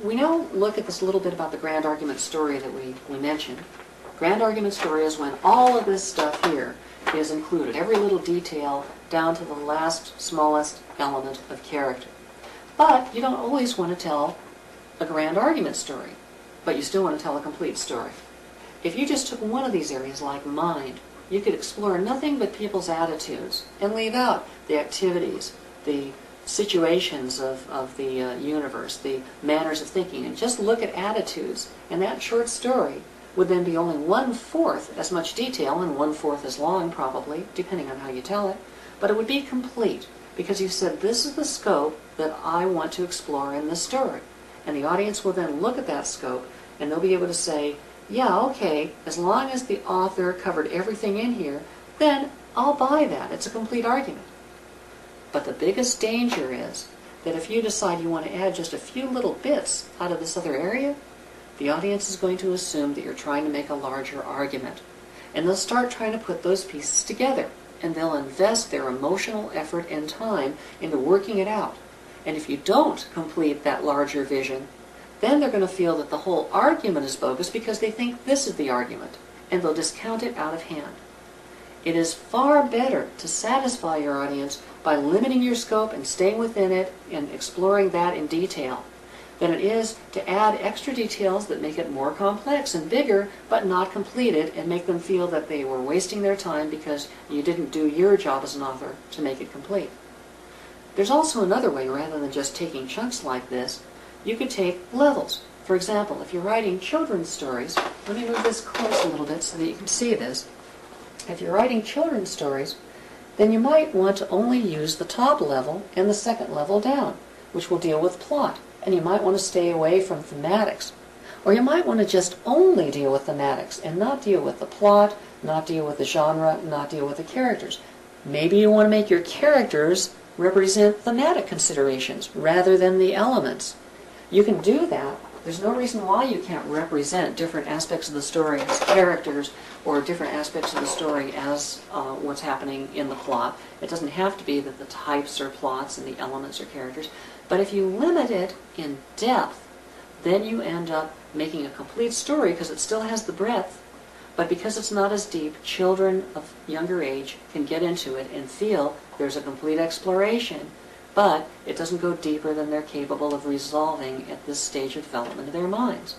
we now look at this a little bit about the grand argument story that we mentioned. Grand argument story is when all of this stuff here is included, every little detail down to the last smallest element of character. But you don't always want to tell a grand argument story, but you still want to tell a complete story. If you just took one of these areas, like mind, you could explore nothing but people's attitudes and leave out the activities, the situations of the universe, the manners of thinking, and just look at attitudes, and that short story would then be only 1/4 as much detail and 1/4 as long, probably, depending on how you tell it, but it would be complete, because you said, this is the scope that I want to explore in this story. And the audience will then look at that scope, and they'll be able to say, yeah, okay, as long as the author covered everything in here, then I'll buy that. It's a complete argument. But the biggest danger is that if you decide you want to add just a few little bits out of this other area, the audience is going to assume that you're trying to make a larger argument. And they'll start trying to put those pieces together, and they'll invest their emotional effort and time into working it out. And if you don't complete that larger vision, then they're going to feel that the whole argument is bogus because they think this is the argument, and they'll discount it out of hand. It is far better to satisfy your audience by limiting your scope and staying within it and exploring that in detail than it is to add extra details that make it more complex and bigger but not completed and make them feel that they were wasting their time because you didn't do your job as an author to make it complete. There's also another way, rather than just taking chunks like this, you could take levels. For example, if you're writing children's stories, let me move this close a little bit so that you can see this. If you're writing children's stories, then you might want to only use the top level and the second level down, which will deal with plot. And you might want to stay away from thematics. Or you might want to just only deal with thematics and not deal with the plot, not deal with the genre, not deal with the characters. Maybe you want to make your characters represent thematic considerations rather than the elements. You can do that. There's no reason why you can't represent different aspects of the story as characters or different aspects of the story as what's happening in the plot. It doesn't have to be that the types are plots and the elements are characters. But if you limit it in depth, then you end up making a complete story because it still has the breadth, but because it's not as deep, children of younger age can get into it and feel there's a complete exploration, but it doesn't go deeper than they're capable of resolving at this stage of development of their minds.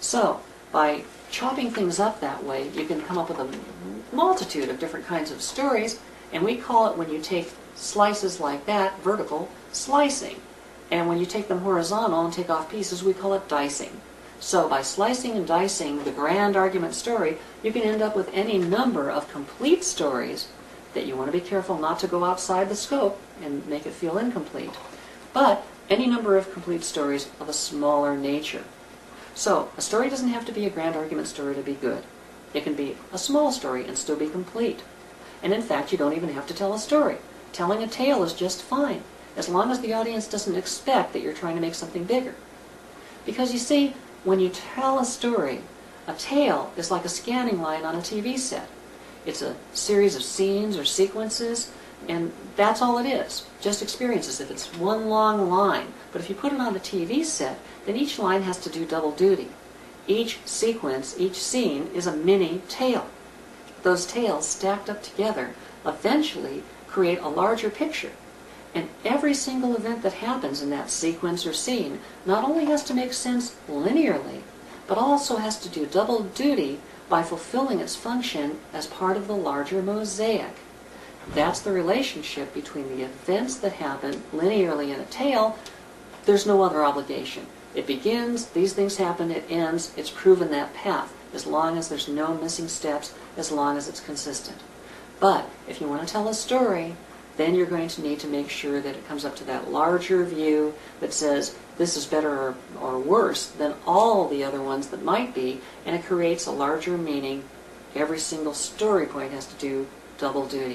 So, by chopping things up that way, you can come up with a multitude of different kinds of stories, and we call it, when you take slices like that, vertical, slicing. And when you take them horizontal and take off pieces, we call it dicing. So by slicing and dicing the grand argument story, you can end up with any number of complete stories that you want to be careful not to go outside the scope and make it feel incomplete. But any number of complete stories of a smaller nature. So a story doesn't have to be a grand argument story to be good. It can be a small story and still be complete. And in fact, you don't even have to tell a story. Telling a tale is just fine, as long as the audience doesn't expect that you're trying to make something bigger. Because you see, when you tell a story, a tale is like a scanning line on a TV set. It's a series of scenes or sequences, and that's all it is, just experiences if it's one long line. But if you put it on a TV set, then each line has to do double duty. Each sequence, each scene is a mini tale. Those tales stacked up together eventually create a larger picture. And every single event that happens in that sequence or scene not only has to make sense linearly, but also has to do double duty by fulfilling its function as part of the larger mosaic. That's the relationship between the events that happen linearly in a tale. There's no other obligation. It begins, these things happen, it ends, it's proven that path, as long as there's no missing steps, as long as it's consistent. But if you want to tell a story, then you're going to need to make sure that it comes up to that larger view that says this is better or worse than all the other ones that might be, and it creates a larger meaning. Every single story point has to do double duty.